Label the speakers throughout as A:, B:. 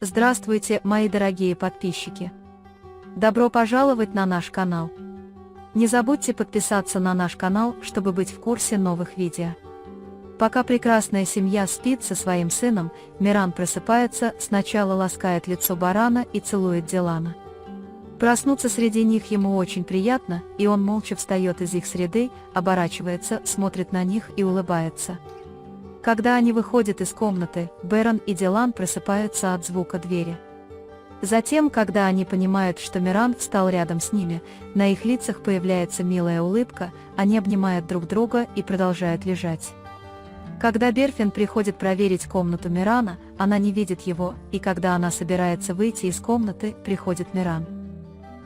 A: Здравствуйте, мои дорогие подписчики! Добро пожаловать на наш канал! Не забудьте подписаться на наш канал, чтобы быть в курсе новых видео. Пока прекрасная семья спит со своим сыном, Миран просыпается, сначала ласкает лицо барана и целует Дилана. Проснуться среди них ему очень приятно, и он молча встает из их среды, оборачивается, смотрит на них и улыбается. Когда они выходят из комнаты, Беран и Дилан просыпаются от звука двери. Затем, когда они понимают, что Миран встал рядом с ними, на их лицах появляется милая улыбка, они обнимают друг друга и продолжают лежать. Когда Берфин приходит проверить комнату Мирана, она не видит его, и когда она собирается выйти из комнаты, приходит Миран.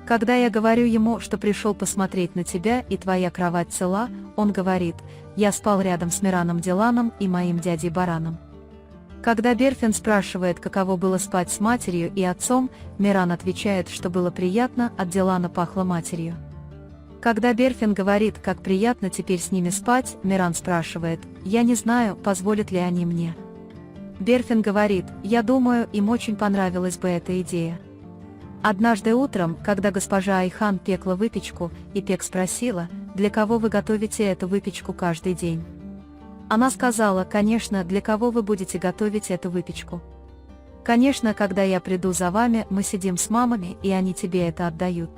A: Когда я говорю ему, что пришел посмотреть на тебя и твоя кровать цела, он говорит: я спал рядом с Мираном Диланом и моим дядей Бараном. Когда Берфин спрашивает, каково было спать с матерью и отцом, Миран отвечает, что было приятно, от Дилана пахло матерью. Когда Берфин говорит, как приятно теперь с ними спать, Миран спрашивает: я не знаю, позволят ли они мне. Берфин говорит: я думаю, им очень понравилась бы эта идея. Однажды утром, когда госпожа Айхан пекла выпечку, и Пек спросила: для кого вы готовите эту выпечку каждый день? Она сказала: конечно, для кого вы будете готовить эту выпечку? Конечно, когда я приду за вами, мы сидим с мамами, и они тебе это отдают.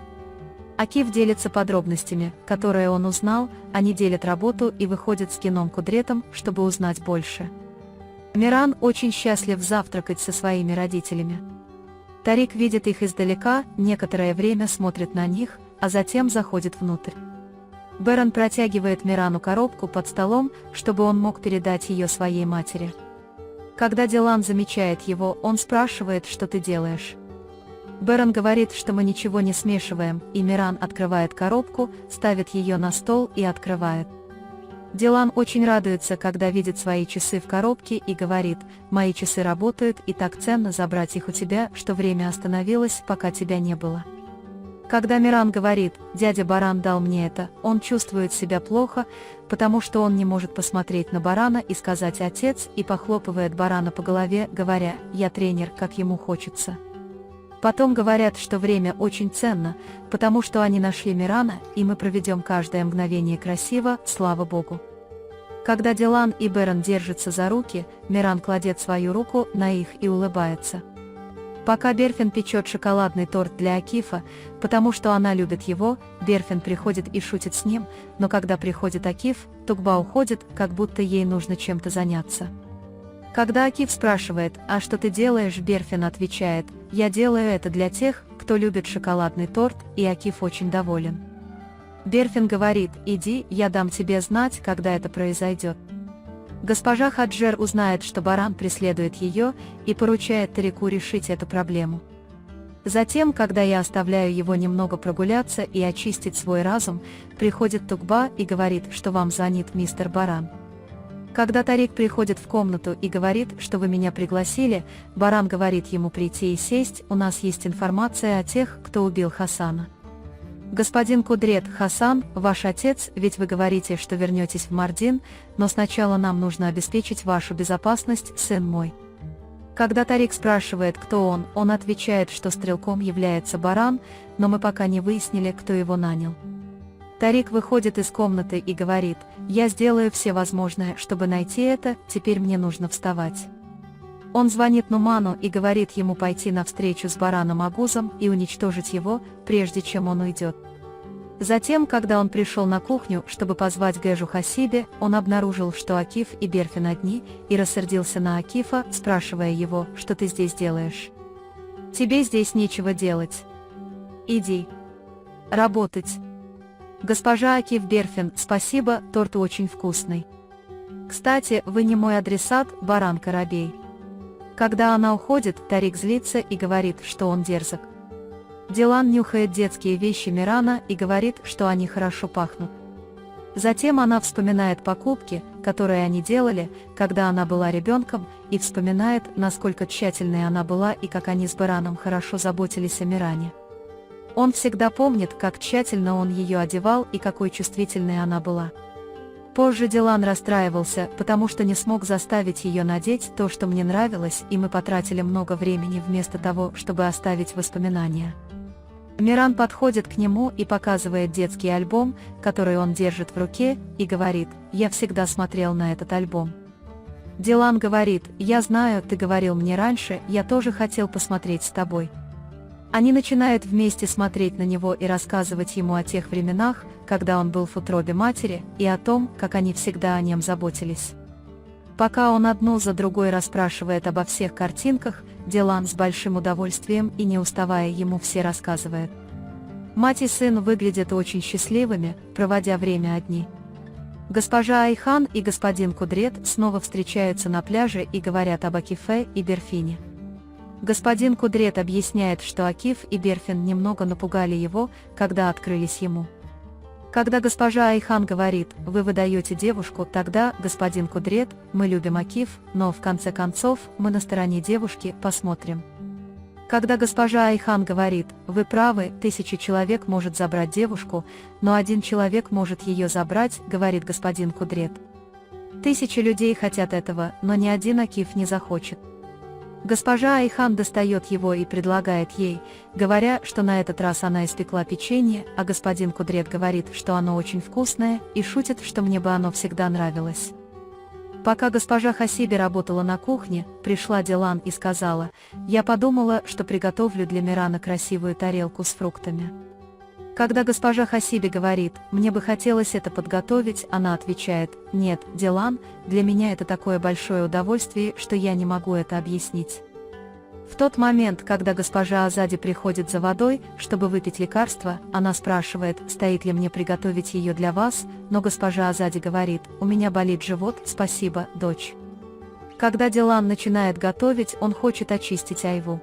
A: Акиф делится подробностями, которые он узнал, они делят работу и выходят с Кином Кудретом, чтобы узнать больше. Миран очень счастлив завтракать со своими родителями. Тарик видит их издалека, некоторое время смотрит на них, а затем заходит внутрь. Беран протягивает Мирану коробку под столом, чтобы он мог передать ее своей матери. Когда Дилан замечает его, он спрашивает: что ты делаешь? Беран говорит, что мы ничего не смешиваем, и Миран открывает коробку, ставит ее на стол и открывает. Дилан очень радуется, когда видит свои часы в коробке, и говорит: мои часы работают, и так ценно забрать их у тебя, что время остановилось, пока тебя не было. Когда Миран говорит: дядя Баран дал мне это, он чувствует себя плохо, потому что он не может посмотреть на Барана и сказать «отец», и похлопывает Барана по голове, говоря: я тренер, как ему хочется. Потом говорят, что время очень ценно, потому что они нашли Мирана, и мы проведем каждое мгновение красиво, слава Богу. Когда Дилан и Беран держатся за руки, Миран кладет свою руку на их и улыбается. Пока Берфин печет шоколадный торт для Акифа, потому что она любит его, Берфин приходит и шутит с ним, но когда приходит Акиф, Тугба уходит, как будто ей нужно чем-то заняться. Когда Акиф спрашивает: а что ты делаешь, Берфин отвечает: я делаю это для тех, кто любит шоколадный торт, и Акиф очень доволен. Берфин говорит: иди, я дам тебе знать, когда это произойдет. Госпожа Хаджер узнает, что Баран преследует ее, и поручает Тарику решить эту проблему. Затем, когда я оставляю его немного прогуляться и очистить свой разум, приходит Тугба и говорит, что вам звонит мистер Баран. Когда Тарик приходит в комнату и говорит, что вы меня пригласили, Баран говорит ему прийти и сесть, у нас есть информация о тех, кто убил Хасана. Господин Кудрет: Хасан, ваш отец, ведь вы говорите, что вернетесь в Мардин, но сначала нам нужно обеспечить вашу безопасность, сын мой. Когда Тарик спрашивает, кто он отвечает, что стрелком является Баран, но мы пока не выяснили, кто его нанял. Тарик выходит из комнаты и говорит: я сделаю все возможное, чтобы найти это, теперь мне нужно вставать. Он звонит Нуману и говорит ему пойти на встречу с Бараном Агузом и уничтожить его, прежде чем он уйдет. Затем, когда он пришел на кухню, чтобы позвать Гэжу Хасибе, он обнаружил, что Акиф и Берфин одни, и рассердился на Акифа, спрашивая его: что ты здесь делаешь? Тебе здесь нечего делать. Иди работать. Госпожа Акиф: Берфин, спасибо, торт очень вкусный. Кстати, вы не мой адресат, Баран Карабей. Когда она уходит, Тарик злится и говорит, что он дерзок. Дилан нюхает детские вещи Мирана и говорит, что они хорошо пахнут. Затем она вспоминает покупки, которые они делали, когда она была ребенком, и вспоминает, насколько тщательной она была и как они с Бараном хорошо заботились о Миране. Он всегда помнит, как тщательно он ее одевал и какой чувствительной она была. Позже Дилан расстраивался, потому что не смог заставить ее надеть то, что мне нравилось, и мы потратили много времени вместо того, чтобы оставить воспоминания. Миран подходит к нему и показывает детский альбом, который он держит в руке, и говорит: «Я всегда смотрел на этот альбом». Дилан говорит: «Я знаю, ты говорил мне раньше, я тоже хотел посмотреть с тобой». Они начинают вместе смотреть на него и рассказывать ему о тех временах, когда он был в утробе матери, и о том, как они всегда о нем заботились. Пока он одну за другой расспрашивает обо всех картинках, Дилан с большим удовольствием и не уставая ему все рассказывает. Мать и сын выглядят очень счастливыми, проводя время одни. Госпожа Айхан и господин Кудрет снова встречаются на пляже и говорят об Акифе и Берфине. Господин Кудрет объясняет, что Акиф и Берфин немного напугали его, когда открылись ему. Когда госпожа Айхан говорит: «Вы выдаете девушку», тогда господин Кудрет: «Мы любим Акиф, но в конце концов мы на стороне девушки, посмотрим». Когда госпожа Айхан говорит: «Вы правы, 1000 человек может забрать девушку, но 1 человек может ее забрать», говорит господин Кудрет. 1000 людей хотят этого, но ни один Акиф не захочет. Госпожа Айхан достает его и предлагает ей, говоря, что на этот раз она испекла печенье, а господин Кудрет говорит, что оно очень вкусное, и шутит, что мне бы оно всегда нравилось. Пока госпожа Хасиби работала на кухне, пришла Дилан и сказала: «Я подумала, что приготовлю для Мирана красивую тарелку с фруктами». Когда госпожа Хасиби говорит: «Мне бы хотелось это подготовить», она отвечает: «Нет, Дилан, для меня это такое большое удовольствие, что я не могу это объяснить». В тот момент, когда госпожа Азади приходит за водой, чтобы выпить лекарство, она спрашивает, стоит ли мне приготовить ее для вас, но госпожа Азади говорит: «У меня болит живот, спасибо, дочь». Когда Дилан начинает готовить, он хочет очистить айву.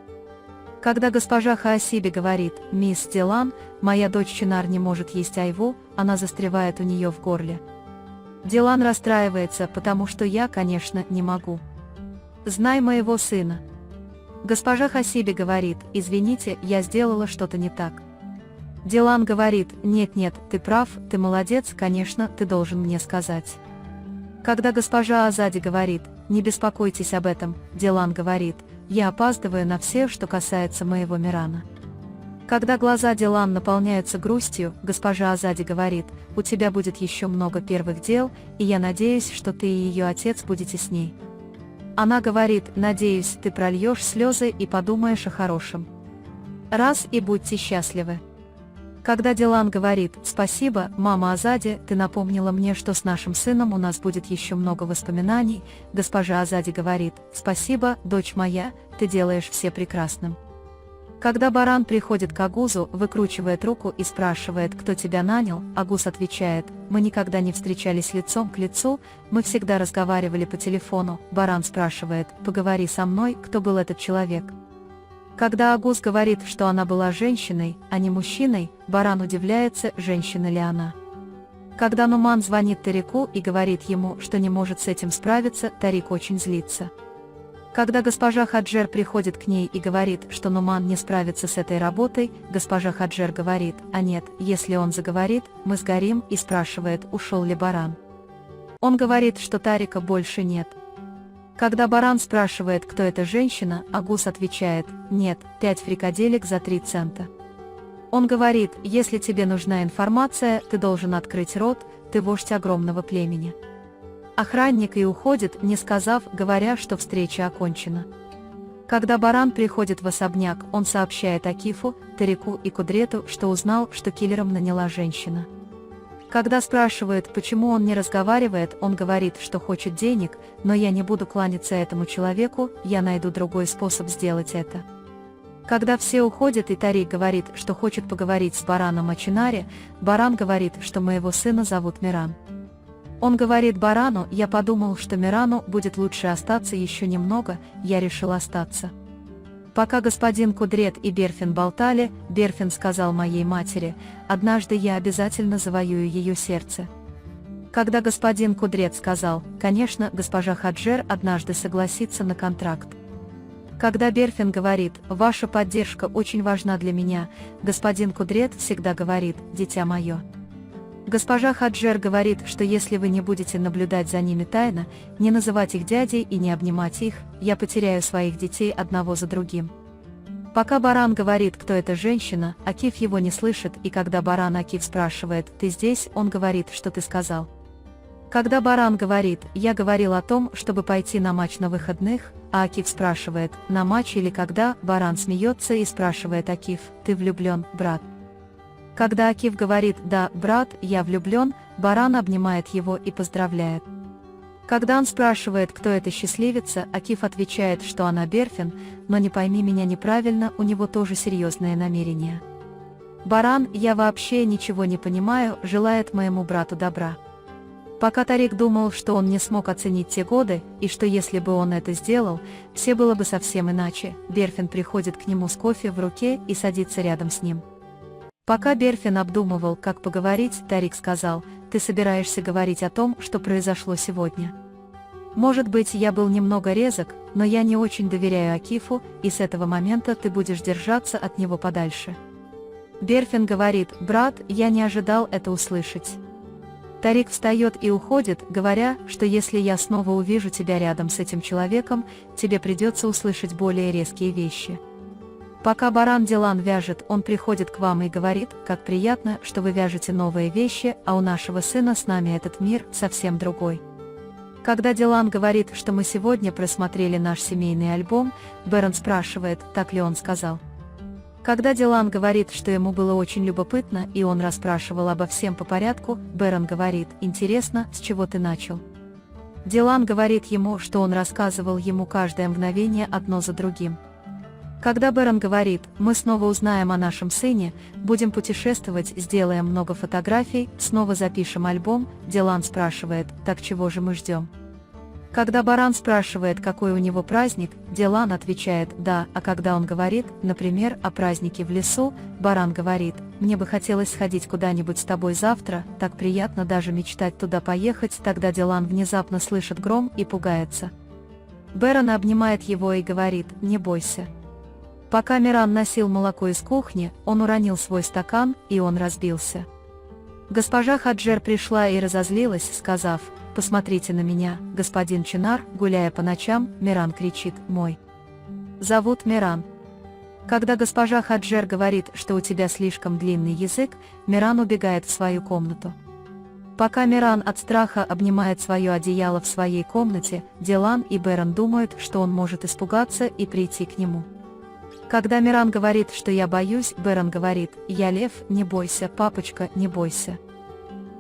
A: Когда госпожа Хаасиби говорит: «Мисс Дилан, моя дочь Чинар не может есть айву», она застревает у нее в горле. Дилан расстраивается, потому что я, конечно, не могу. «Знай моего сына». Госпожа Хасиби говорит: «Извините, я сделала что-то не так». Дилан говорит: «Нет-нет, ты прав, ты молодец, конечно, ты должен мне сказать». Когда госпожа Азади говорит: «Не беспокойтесь об этом», Дилан говорит: «Я опаздываю на все, что касается моего Мирана». Когда глаза Дилан наполняются грустью, госпожа Азади говорит: «У тебя будет еще много первых дел, и я надеюсь, что ты и ее отец будете с ней». Она говорит: «Надеюсь, ты прольешь слезы и подумаешь о хорошем. Раз и будьте счастливы». Когда Дилан говорит: «Спасибо, мама Азади, ты напомнила мне, что с нашим сыном у нас будет еще много воспоминаний», госпожа Азади говорит: «Спасибо, дочь моя, ты делаешь все прекрасным». Когда баран приходит к Агузу, выкручивает руку и спрашивает: «Кто тебя нанял?», Агуз отвечает: «Мы никогда не встречались лицом к лицу, мы всегда разговаривали по телефону». Баран спрашивает: «Поговори со мной, кто был этот человек?». Когда Агуз говорит, что она была женщиной, а не мужчиной, баран удивляется, женщина ли она. Когда Нуман звонит Тарику и говорит ему, что не может с этим справиться, Тарик очень злится. Когда госпожа Хаджер приходит к ней и говорит, что Нуман не справится с этой работой, госпожа Хаджер говорит: «А нет, если он заговорит, мы сгорим», и спрашивает, ушел ли баран. Он говорит, что Тарика больше нет. Когда баран спрашивает, кто эта женщина, Агуз отвечает: «Нет, 5 фрикаделек за 3 цента». Он говорит: «Если тебе нужна информация, ты должен открыть рот, ты вождь огромного племени». Охранник и уходит, не сказав, говоря, что встреча окончена. Когда баран приходит в особняк, он сообщает Акифу, Тарику и Кудрету, что узнал, что киллером наняла женщина. Когда спрашивают, почему он не разговаривает, он говорит, что хочет денег, но я не буду кланяться этому человеку, я найду другой способ сделать это. Когда все уходят и Тарик говорит, что хочет поговорить с бараном о Чинаре, баран говорит, что моего сына зовут Миран. Он говорит барану: «Я подумал, что Мирану будет лучше остаться еще немного, я решил остаться». Пока господин Кудрет и Берфин болтали, Берфин сказал моей матери: «Однажды я обязательно завоюю ее сердце». Когда господин Кудрет сказал: «Конечно, госпожа Хаджер однажды согласится на контракт». Когда Берфин говорит: «Ваша поддержка очень важна для меня», господин Кудрет всегда говорит: «Дитя мое». Госпожа Хаджер говорит, что если вы не будете наблюдать за ними тайно, не называть их дядей и не обнимать их, я потеряю своих детей одного за другим. Пока Баран говорит, кто эта женщина, Акиф его не слышит, и когда Баран Акиф спрашивает, ты здесь, он говорит, что ты сказал. Когда Баран говорит, я говорил о том, чтобы пойти на матч на выходных, а Акиф спрашивает, на матч или когда, Баран смеется и спрашивает Акиф, ты влюблен, брат? Когда Акиф говорит, да, брат, я влюблен, Баран обнимает его и поздравляет. Когда он спрашивает, кто эта счастливица, Акиф отвечает, что она Берфин, но не пойми меня неправильно, у него тоже серьезные намерения. Баран, я вообще ничего не понимаю, желает моему брату добра. Пока Тарик думал, что он не смог оценить те годы, и что если бы он это сделал, все было бы совсем иначе, Берфин приходит к нему с кофе в руке и садится рядом с ним. Пока Берфин обдумывал, как поговорить, Тарик сказал, ты собираешься говорить о том, что произошло сегодня. Может быть, я был немного резок, но я не очень доверяю Акифу, и с этого момента ты будешь держаться от него подальше. Берфин говорит, брат, я не ожидал это услышать. Тарик встает и уходит, говоря, что если я снова увижу тебя рядом с этим человеком, тебе придется услышать более резкие вещи. Пока Баран Дилан вяжет, он приходит к вам и говорит, как приятно, что вы вяжете новые вещи, а у нашего сына с нами этот мир совсем другой. Когда Дилан говорит, что мы сегодня просмотрели наш семейный альбом, Бэрон спрашивает, так ли он сказал. Когда Дилан говорит, что ему было очень любопытно и он расспрашивал обо всем по порядку, Бэрон говорит, интересно, с чего ты начал? Дилан говорит ему, что он рассказывал ему каждое мгновение одно за другим. Когда Бэрон говорит, мы снова узнаем о нашем сыне, будем путешествовать, сделаем много фотографий, снова запишем альбом, Дилан спрашивает, так чего же мы ждем? Когда Баран спрашивает, какой у него праздник, Дилан отвечает, да, а когда он говорит, например, о празднике в лесу, Баран говорит, мне бы хотелось сходить куда-нибудь с тобой завтра, так приятно даже мечтать туда поехать, тогда Дилан внезапно слышит гром и пугается. Бэрон обнимает его и говорит, не бойся. Пока Миран носил молоко из кухни, он уронил свой стакан, и он разбился. Госпожа Хаджер пришла и разозлилась, сказав, «Посмотрите на меня, господин Чинар, гуляя по ночам, Миран кричит, мой. Зовут Миран». Когда госпожа Хаджер говорит, что у тебя слишком длинный язык, Миран убегает в свою комнату. Пока Миран от страха обнимает свое одеяло в своей комнате, Дилан и Бэрон думают, что он может испугаться и прийти к нему. Когда Миран говорит, что я боюсь, Бэрон говорит, я лев, не бойся, папочка, не бойся.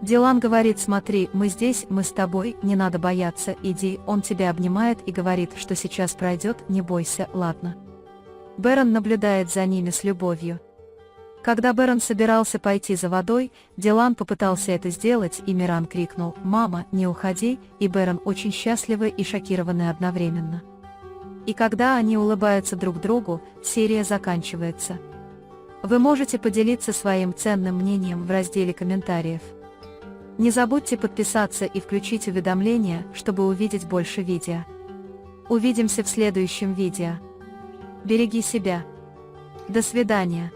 A: Дилан говорит, смотри, мы здесь, мы с тобой, не надо бояться, иди, он тебя обнимает и говорит, что сейчас пройдет, не бойся, ладно. Бэрон наблюдает за ними с любовью. Когда Бэрон собирался пойти за водой, Дилан попытался это сделать, и Миран крикнул, мама, не уходи, и Бэрон очень счастливы и шокированы одновременно. И когда они улыбаются друг другу, серия заканчивается. Вы можете поделиться своим ценным мнением в разделе комментариев. Не забудьте подписаться и включить уведомления, чтобы увидеть больше видео. Увидимся в следующем видео. Береги себя. До свидания.